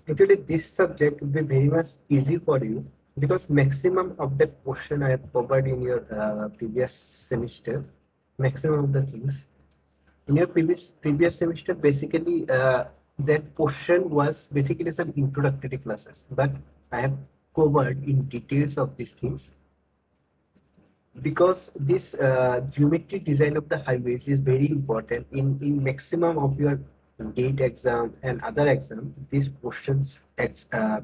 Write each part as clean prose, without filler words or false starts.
Actually, this subject will be very much easy for you because maximum of that portion I have covered in your previous semester. Maximum of the things in your previous semester, basically that portion was basically some introductory classes, but I have covered in details of these things because this geometry design of the highways is very important in maximum of your gate exam and other exam. These portions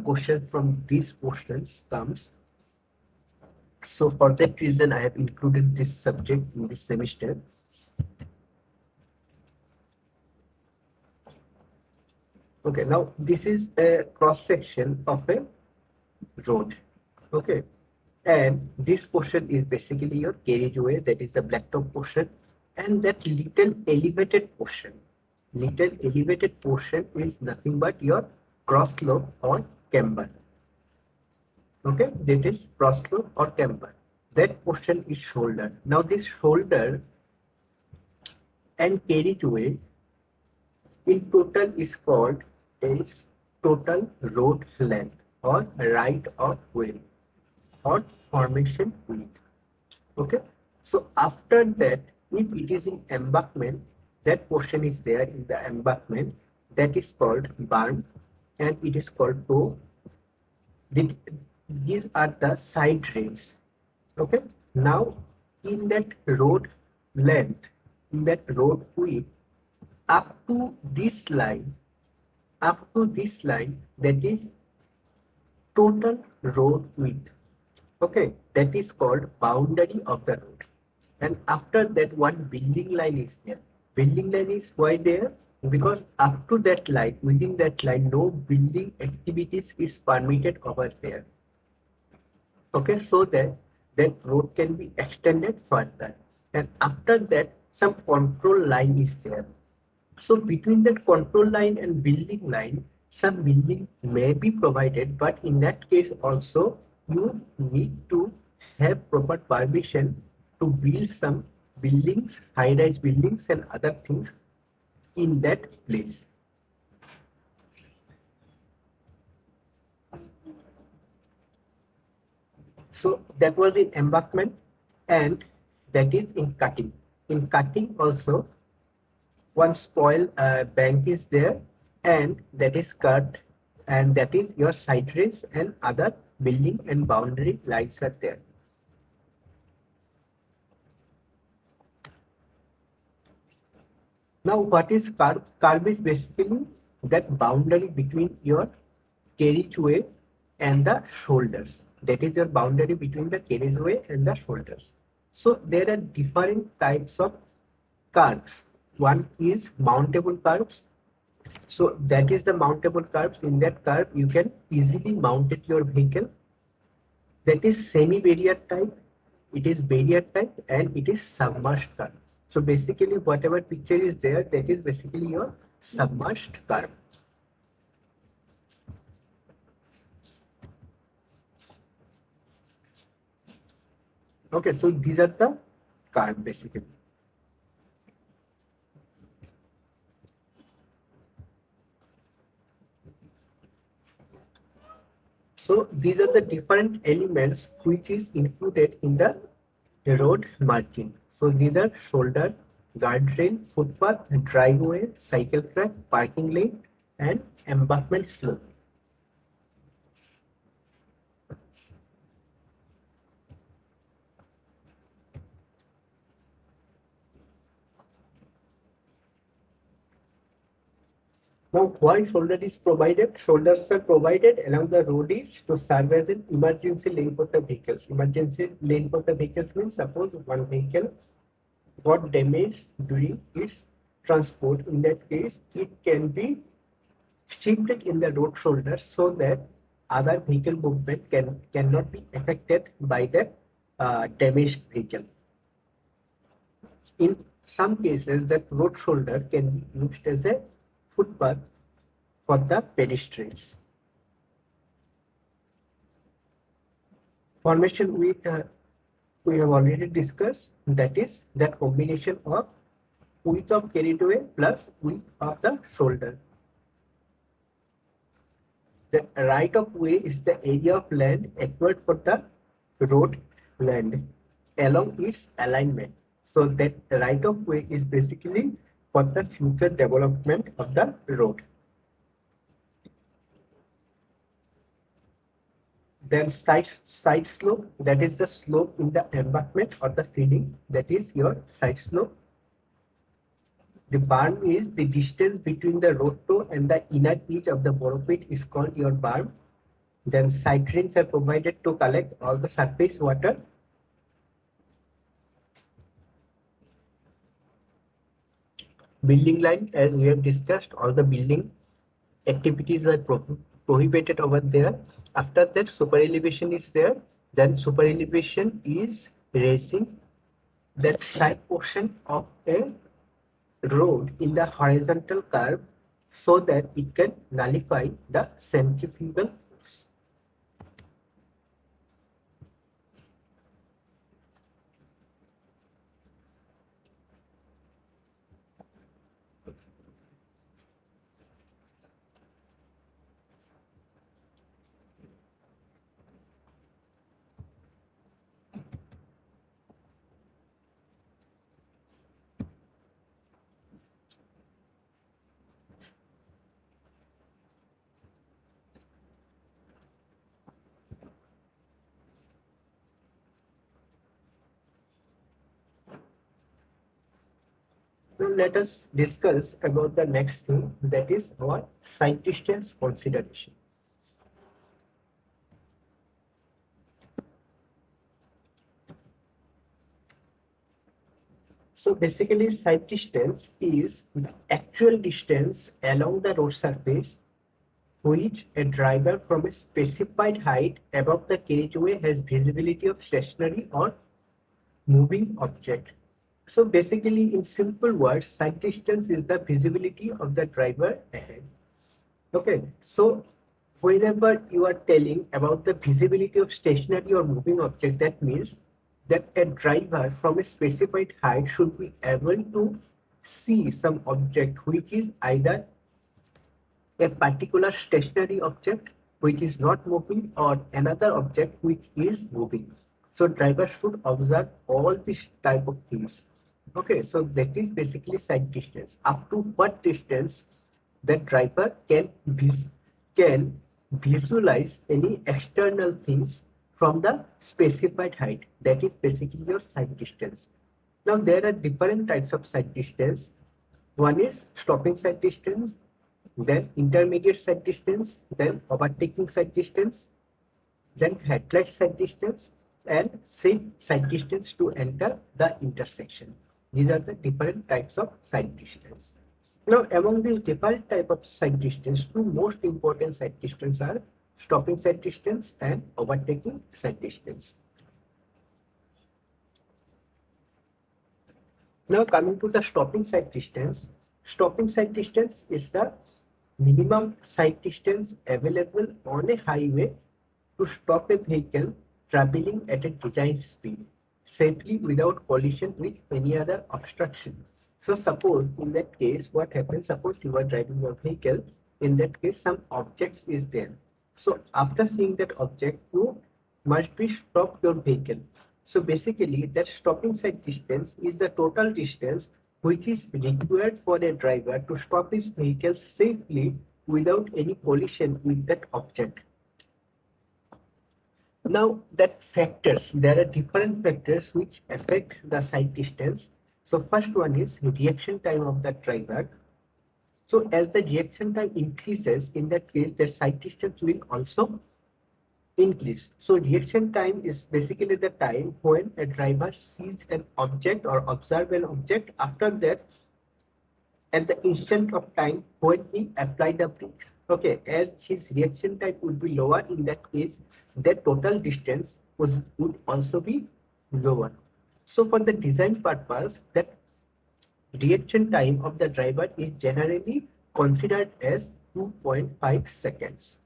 question from these portions comes. So for that reason I have included this subject in this semester. Okay, now this is a cross section of a road. Okay, and this portion is basically your carriageway, that is the blacktop portion, and that little elevated portion is nothing but your cross slope or camber. Okay, that is cross slope or camber. That portion is shoulder. Now this shoulder and carriageway in total is called as total road length or right of way or formation width. Okay, so after that, if it is in embankment, that portion is there in the embankment, that is called berm and it is called toe. These are the side rails. Okay, now in that road length, in that road width, up to this line, that is total road width. Okay, that is called boundary of the road. And after that, one building line is there. Building line is why there? Because up to that line, within that line, no building activities is permitted over there. Okay, so that that road can be extended further. And after that, some control line is there. So between that control line and building line, some building may be provided, but in that case also you need to have proper permission to build some buildings, high-rise buildings and other things in that place. So that was in embankment and that is in cutting. In cutting also one spoil bank is there and that is cut and that is your side rails and other building and boundary lines are there. Now what is curve? Curve is basically that boundary between your carriageway and the shoulders. That is your boundary between the carriageway and the shoulders. So there are different types of curves. One is mountable curves. So that is the mountable curves. In that curve, you can easily mount it your vehicle. That is semi-barrier type. It is barrier type and it is submerged curve. So basically, whatever picture is there, that is basically your submerged curve. Okay, so these are the curve basically. So these are the different elements which is included in the road margin. So these are shoulder, guardrail, footpath, driveway, cycle track, parking lane, and embankment slope. Now, why shoulder is provided? Shoulders are provided along the road edge to serve as an emergency lane for the vehicles. Emergency lane for the vehicles means suppose one vehicle got damaged during its transport. In that case, it can be shifted in the road shoulder so that other vehicle movement cannot be affected by the damaged vehicle. In some cases, that road shoulder can be used as a footpath for the pedestrians. Formation we have already discussed, that is that combination of width of carriageway plus width of the shoulder. The right of way is the area of land acquired for the road land along its alignment. So that right of way is basically for the future development of the road. Then side slope, that is the slope in the embankment or the feeding, that is your side slope. The berm is the distance between the road toe and the inner edge of the borrow pit is called your berm. Then side drains are provided to collect all the surface water. Building line, as we have discussed, all the building activities are prohibited over there. After that, super elevation is there. Then super elevation is raising that side portion of a road in the horizontal curve so that it can nullify the centrifugal force. Now let us discuss about the next thing, that is our side distance consideration. So basically side distance is the actual distance along the road surface which a driver from a specified height above the carriageway has visibility of stationary or moving object. So basically in simple words, side distance is the visibility of the driver ahead. Okay, so whenever you are telling about the visibility of stationary or moving object, that means that a driver from a specified height should be able to see some object which is either a particular stationary object which is not moving or another object which is moving. So driver should observe all these type of things. Okay, so that is basically side distance. Up to what distance the driver can visualize any external things from the specified height. That is basically your side distance. Now there are different types of side distance. One is stopping side distance, then intermediate side distance, then overtaking side distance, then headlight side distance, and safe side distance to enter the intersection. These are the different types of side distance. Now, among these different type of side distance, two most important side distance are stopping side distance and overtaking side distance. Now, coming to the stopping side distance is the minimum side distance available on a highway to stop a vehicle traveling at a designed speed safely without collision with any other obstruction. So suppose in that case what happens, suppose you are driving your vehicle, in that case some objects is there. So after seeing that object you must be stop your vehicle. So basically that stopping side distance is the total distance which is required for a driver to stop his vehicle safely without any collision with that object. Now that factors, there are different factors which affect the side distance. So first one is reaction time of the driver. So as the reaction time increases, in that case, the side distance will also increase. So reaction time is basically the time when a driver sees an object or observe an object. After that, at the instant of time when he applied the brake. Okay, as his reaction time would be lower, in that case, the total distance would also be lower. So for the design purpose, that reaction time of the driver is generally considered as 2.5 seconds.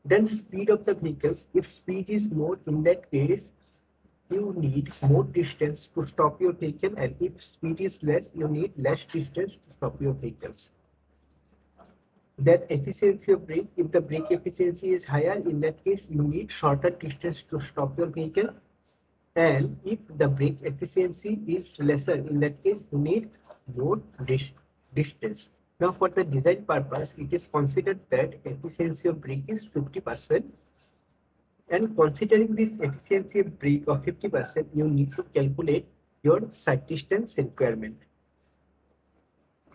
Then speed of the vehicles, if speed is more, in that case, you need more distance to stop your vehicle, and if speed is less, you need less distance to stop your vehicles. that efficiency of brake. If the brake efficiency is higher, in that case you need shorter distance to stop your vehicle, and if the brake efficiency is lesser, in that case you need more distance. Now for the design purpose, it is considered that efficiency of brake is 50%, and considering this efficiency of brake of 50%, you need to calculate your side distance requirement.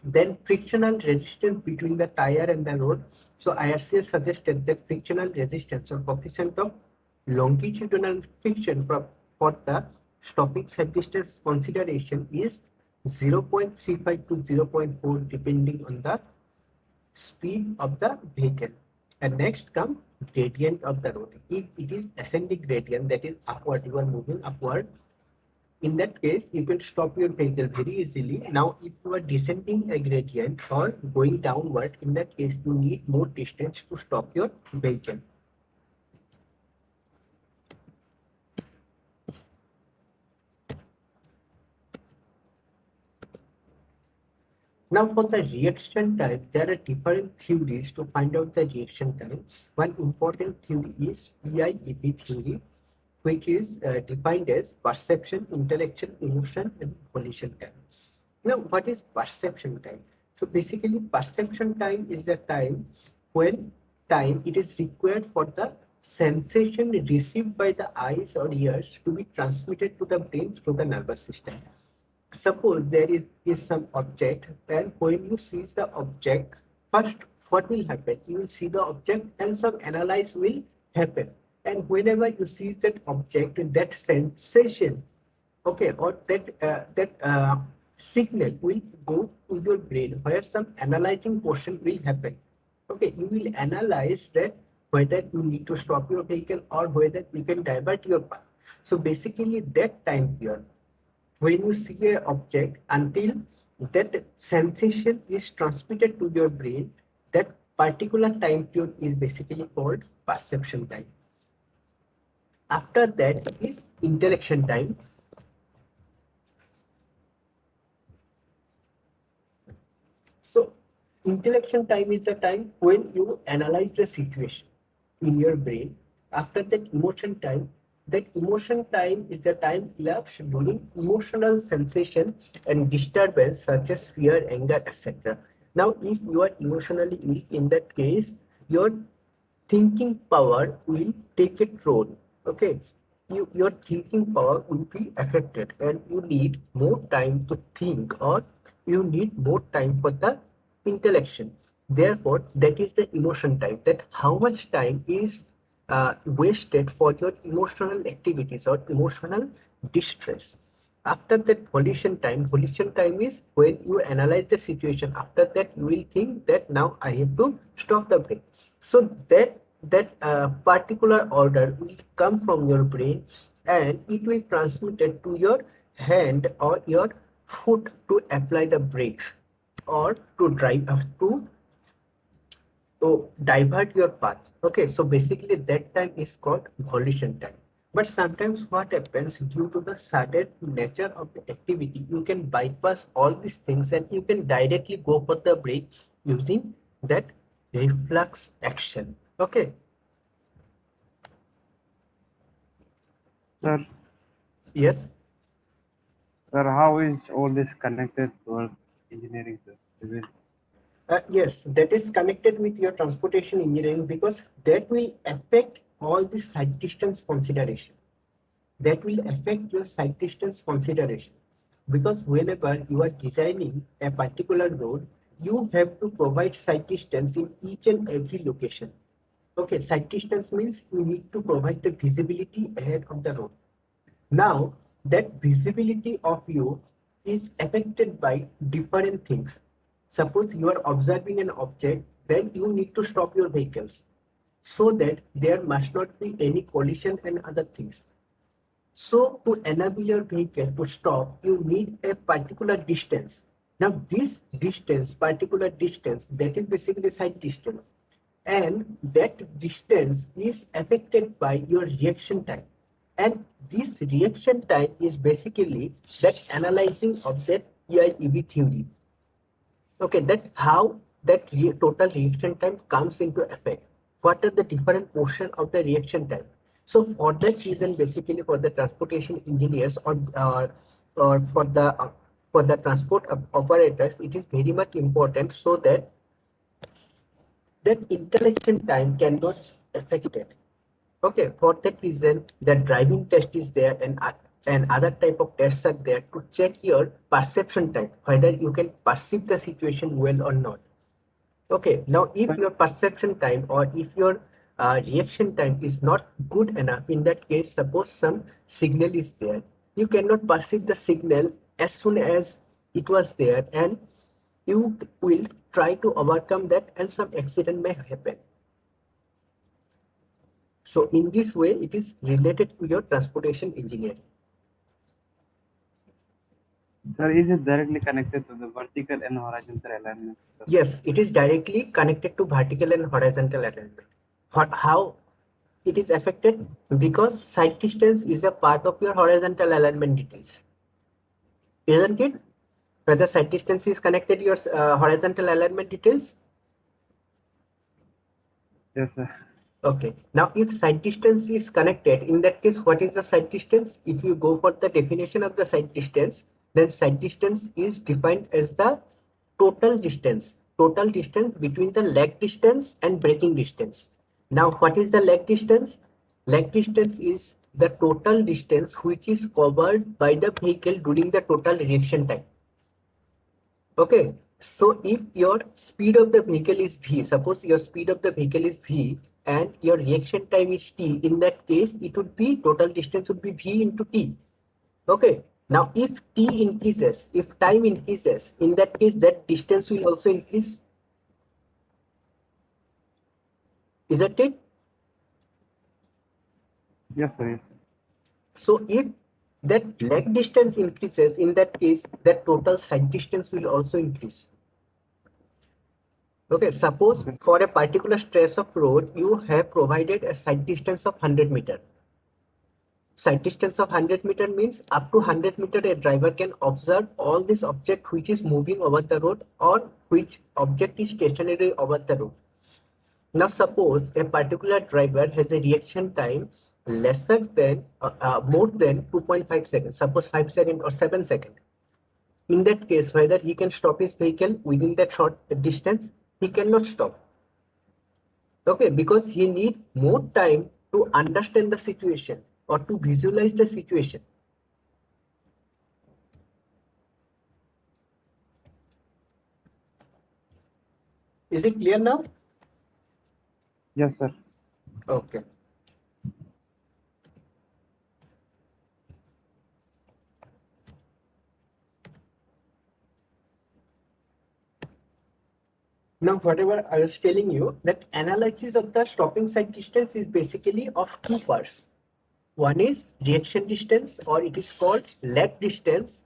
Then frictional resistance between the tire and the road. So IRCS suggested that frictional resistance or coefficient of longitudinal friction for the stopping side distance consideration is 0.35 to 0.4 depending on the speed of the vehicle. And next comes gradient of the road. If it is ascending gradient, that is upward, you are moving upward, in that case you can stop your vehicle very easily. Now if you are descending a gradient or going downward, in that case you need more distance to stop your vehicle. Now for the reaction time, there are different theories to find out the reaction time. One important theory is PIEP theory, which is defined as perception, intellection, emotion, and volition time. Now, what is perception time? So basically, perception time is the time it is required for the sensation received by the eyes or ears to be transmitted to the brain through the nervous system. Suppose there is some object, and when you see the object, first what will happen? You will see the object and some analyze will happen. And whenever you see that object, that sensation, okay, or that signal will go to your brain where some analyzing portion will happen. Okay, you will analyze that whether you need to stop your vehicle or whether you can divert your path. So basically that time period when you see a object until that sensation is transmitted to your brain, that particular time period is basically called perception time. After that is intellection time. So intellection time is the time when you analyze the situation in your brain. After that emotion time, that emotion time is the time elapsed during emotional sensation and disturbance such as fear, anger, etc. Now, if you are emotionally weak, in that case, your thinking power will take a role. Okay, your thinking power will be affected, and you need more time to think, or you need more time for the intellection. Therefore, that is the emotion time. That how much time is wasted for your emotional activities or emotional distress. After that volition time is when you analyze the situation. After that, you will think that now I have to stop the brain. So that particular order will come from your brain, and it will transmit it to your hand or your foot to apply the brakes or to drive to divert your path. Okay, so basically that time is called volition time. But sometimes what happens, due to the sudden nature of the activity, you can bypass all these things and you can directly go for the brake using that reflex action. Okay. Sir, Yes. sir, how is all this connected towards engineering, sir? Yes, that is connected with your transportation engineering because that will affect all the side distance consideration. That will affect your side distance consideration because whenever you are designing a particular road, you have to provide side distance in each and every location. Okay, side distance means you need to provide the visibility ahead of the road. Now, that visibility of you is affected by different things. Suppose you are observing an object, then you need to stop your vehicles so that there must not be any collision and other things. So to enable your vehicle to stop, you need a particular distance. Now this distance, particular distance, that is basically side distance. And that distance is affected by your reaction time. And this reaction time is basically that analyzing of that EIEB theory. Okay, that how that total reaction time comes into effect? What are the different portion of the reaction time? So for that reason, basically for the transportation engineers or for the transport operators, it is very much important so that that interaction time cannot affect it. Okay, for that reason, the driving test is there and other type of tests are there to check your perception time, whether you can perceive the situation well or not. Okay, now if your perception time or if your reaction time is not good enough, in that case, suppose some signal is there, you cannot perceive the signal as soon as it was there, and you will try to overcome that, and some accident may happen. So in this way, it is related to your transportation engineering. Sir, is it directly connected to the vertical and horizontal alignment? Yes, it is directly connected to vertical and horizontal alignment. How it is affected? Because side distance is a part of your horizontal alignment details, isn't it? Whether side distance is connected to your horizontal alignment details. Yes, sir. Okay. Now, if side distance is connected, in that case, what is the side distance? If you go for the definition of the side distance, then side distance is defined as the total distance between the leg distance and braking distance. Now, what is the leg distance? Leg distance is the total distance which is covered by the vehicle during the total reaction time. Okay, so if your speed of the vehicle is v, suppose your speed of the vehicle is v and your reaction time is t, in that case it would be total distance would be v into t. Okay, now if t increases, if time increases, in that case that distance will also increase, isn't it? Yes, sir. Yes, sir. So if that leg distance increases, in that case that total side distance will also increase. Okay, suppose Okay. for a particular stretch of road, you have provided a side distance of 100 meter. Side distance of 100 meter means up to 100 meter a driver can observe all this object which is moving over the road or which object is stationary over the road. Now suppose a particular driver has a reaction time lesser than more than 2.5 seconds, suppose 5 seconds or 7 seconds. In that case, whether he can stop his vehicle within that short distance, he cannot stop. Okay, because he need more time to understand the situation or to visualize the situation. Is it clear now? Yes, sir. Okay. Now, whatever I was telling you, that analysis of the stopping side distance is basically of two parts. One is reaction distance, or it is called lag distance.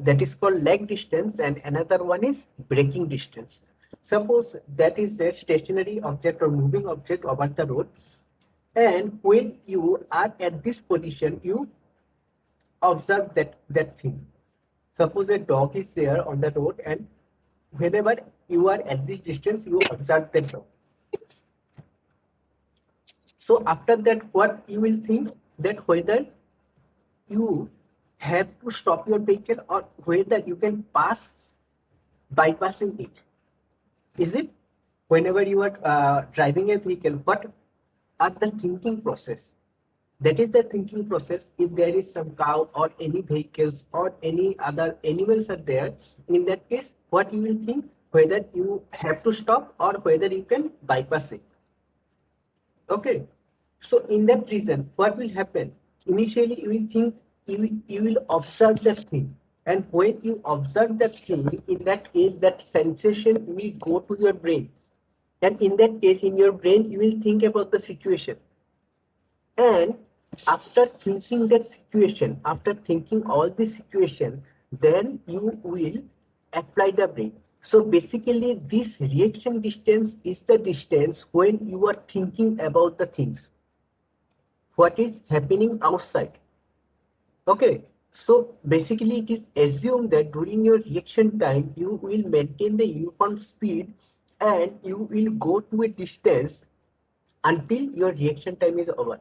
That is called lag distance, and another one is braking distance. Suppose that is a stationary object or moving object over the road, and when you are at this position, you observe that thing. Suppose a dog is there on the road, and whenever you are at this distance, you observe the dog. So after that, what you will think, that whether you have to stop your vehicle or whether you can pass bypassing it. Is it? Whenever you are driving a vehicle, what are the thinking process? That is the thinking process. If there is some cow or any vehicles or any other animals are there, in that case, what you will think, whether you have to stop or whether you can bypass it. Okay. So in that reason, what will happen? Initially, you will think, you will observe that thing. And when you observe that thing, in that case, that sensation will go to your brain. And in that case, in your brain, you will think about the situation. And after thinking that situation, after thinking all this situation, then you will apply the brake. So basically, this reaction distance is the distance when you are thinking about the things, what is happening outside. Okay, so basically it is assumed that during your reaction time, you will maintain the uniform speed and you will go to a distance until your reaction time is over.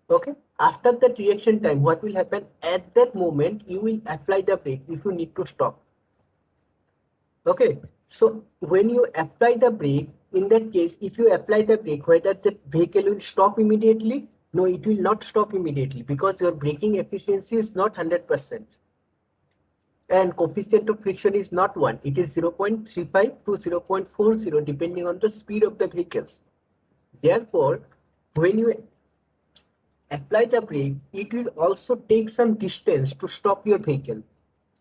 Okay, after that reaction time, what will happen? At that moment you will apply the brake if you need to stop. Okay, so when you apply the brake, in that case, if you apply the brake, whether the vehicle will stop immediately? No, it will not stop immediately because your braking efficiency is not 100%. And coefficient of friction is not 1, it is 0.35 to 0.40 depending on the speed of the vehicles. Therefore, when you apply the brake, it will also take some distance to stop your vehicle,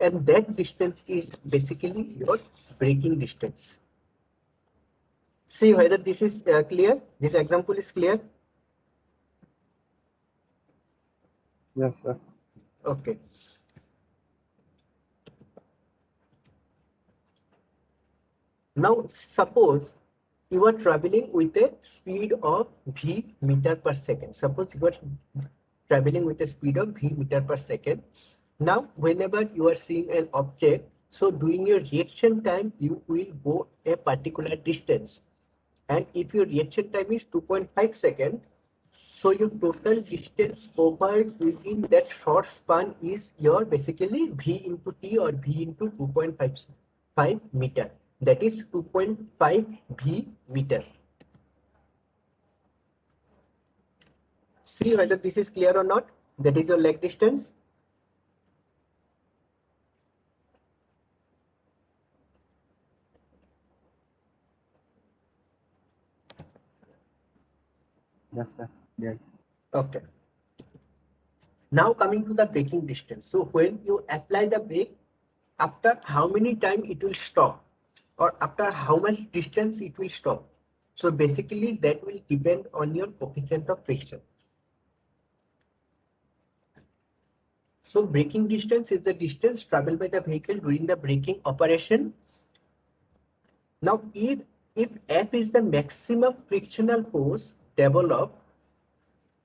and that distance is basically your braking distance. See whether this is clear, this example is clear. Yes, sir. Okay. Now suppose you are traveling with a speed of v meter per second. Suppose you are traveling with a speed of v meter per second. Now whenever you are seeing an object, so during your reaction time you will go a particular distance, and if your reaction time is 2.5 seconds, so your total distance covered within that short span is your basically v into t or v into 2.5 meter. That is 2.5 v meter. See whether this is clear or not. That is your leg distance. Yes, sir. Yes. Okay. Now coming to the braking distance. So when you apply the brake, after how many time it will stop, or after how much distance it will stop. So basically that will depend on your coefficient of friction. So braking distance is the distance traveled by the vehicle during the braking operation. Now if F is the maximum frictional force developed,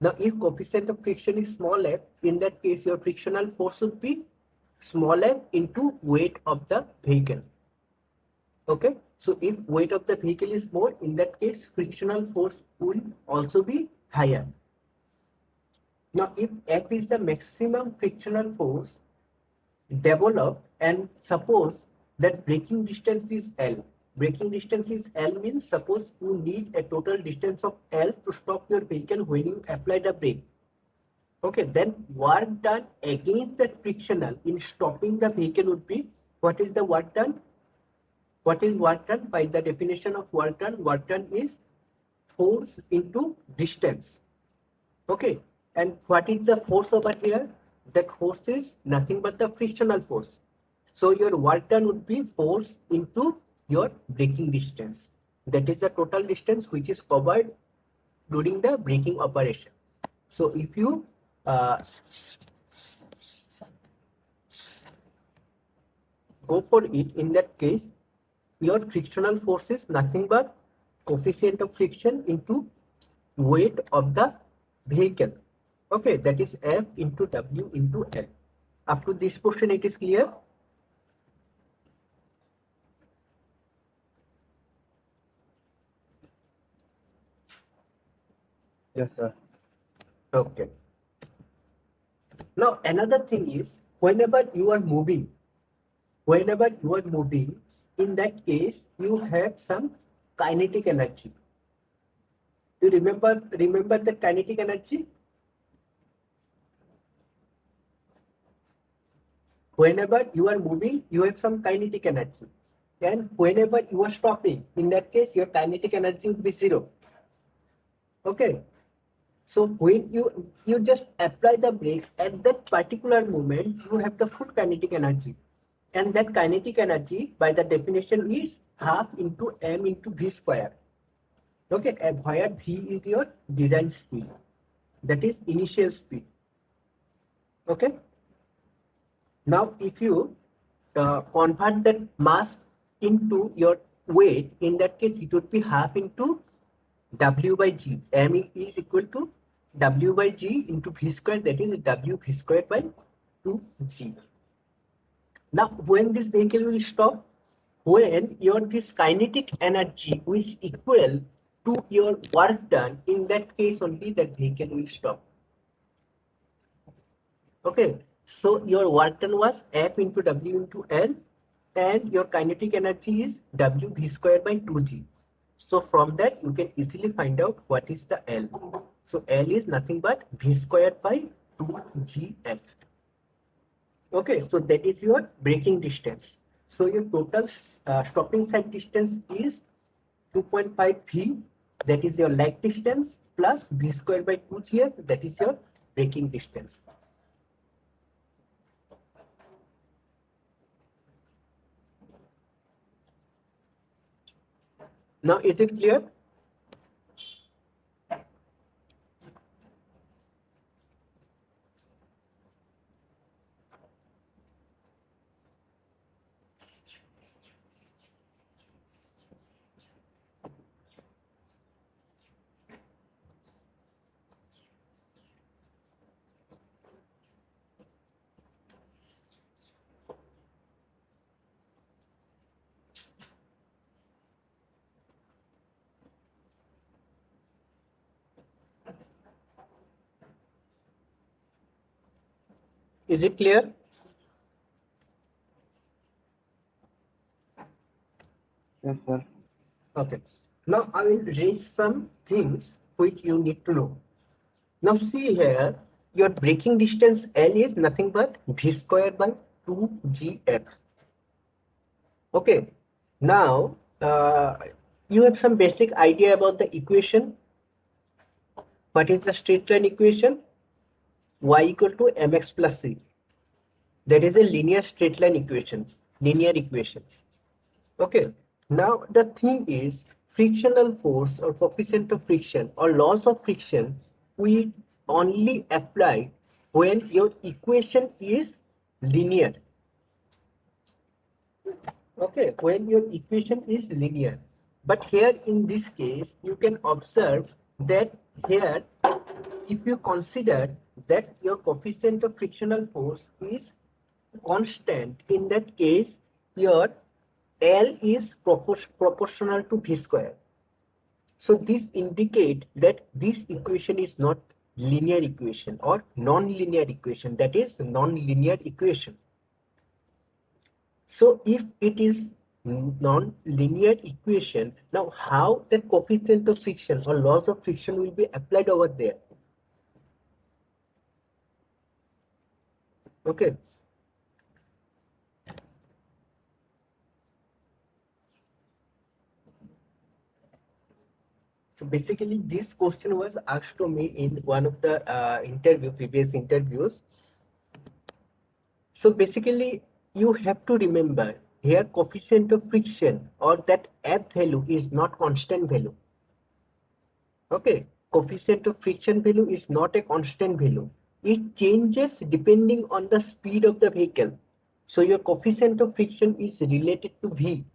now if coefficient of friction is small f, in that case your frictional force would be small f into weight of the vehicle. Okay, so if weight of the vehicle is more, in that case frictional force will also be higher. Now if F is the maximum frictional force developed, and suppose that braking distance is L. Braking distance is L means suppose you need a total distance of L to stop your vehicle when you apply the brake. Okay, then work done against that frictional in stopping the vehicle would be, what is the work done? What is work done? By the definition of work done is force into distance. Okay, and what is the force over here? That force is nothing but the frictional force. So your work done would be force into your braking distance. That is the total distance which is covered during the braking operation. So if you go for it, in that case, your frictional force is nothing but coefficient of friction into weight of the vehicle. Okay, that is F into W into L. Up to this portion, it is clear. Yes, sir. Okay. Now another thing is, whenever you are moving, in that case you have some kinetic energy. You remember the kinetic energy? Whenever you are moving, you have some kinetic energy, and whenever you are stopping, in that case your kinetic energy would be zero. Okay, so when you just apply the brake, at that particular moment you have the full kinetic energy, and that kinetic energy by the definition is half into m into v square. Okay, and where v is your design speed, that is initial speed. Okay, now if you convert that mass into your weight, in that case it would be half into w by g. M is equal to w by g into v square, that is w v square by 2g. Now when this vehicle will stop, when your this kinetic energy is equal to your work done, in that case only that vehicle will stop. Okay, so your work done was F into W into L, and your kinetic energy is W V square by 2G. So from that you can easily find out what is the L. So L is nothing but V square by 2GF. Okay, so that is your braking distance. So your total stopping side distance is 2.5 V, that is your lag distance, plus V square by 2GF, that is your braking distance. Now is it clear? Is it clear? Yes, sir. Okay. Now I will raise some things which you need to know. Now see here, your braking distance L is nothing but V square by 2GF. Okay. Now you have some basic idea about the equation. What is the straight line equation? Y equal to mx plus c. That is a linear straight line equation. Linear equation. Okay. Now the thing is, frictional force or coefficient of friction or loss of friction we only apply when your equation is linear. Okay, when your equation is linear. But here in this case, you can observe that here, if you consider that your coefficient of frictional force is constant, in that case, your L is proportional to V square. So this indicate that this equation is not linear equation or non-linear equation, that is non-linear equation. So if it is non-linear equation, now how that coefficient of friction or loss of friction will be applied over there? Okay. So basically this question was asked to me in one of the previous interviews. So basically you have to remember here coefficient of friction or that F value is not constant value. Okay, coefficient of friction value is not a constant value. It changes depending on the speed of the vehicle. So your coefficient of friction is related to V.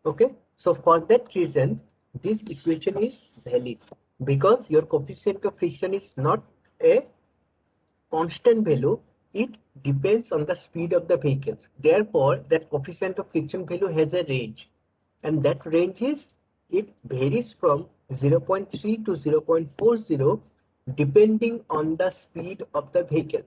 Okay, so for that reason, this equation is valid because your coefficient of friction is not a constant value. It depends on the speed of the vehicles. Therefore, that coefficient of friction value has a range, and that range is, it varies from 0.3 to 0.40 depending on the speed of the vehicle.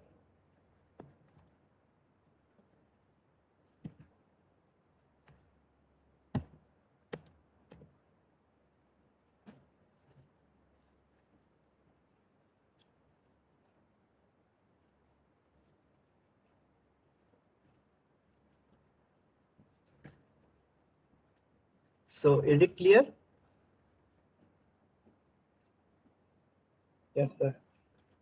So is it clear? Yes, sir.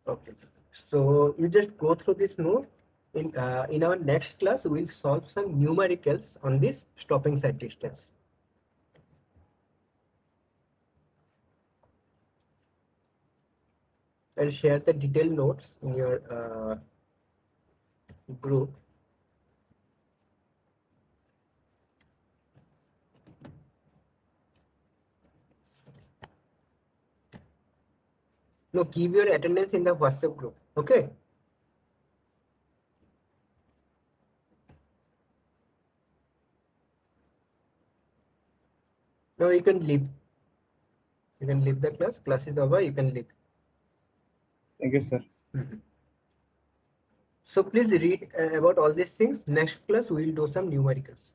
Okay. So you just go through this note. In our next class, we'll solve some numericals on this stopping side distance. I'll share the detailed notes in your group. No, give your attendance in the WhatsApp group. Okay. Now you can leave. You can leave the class. Class is over. You can leave. Thank you, sir. Mhm. So please read about all these things. Next class we will do some numericals.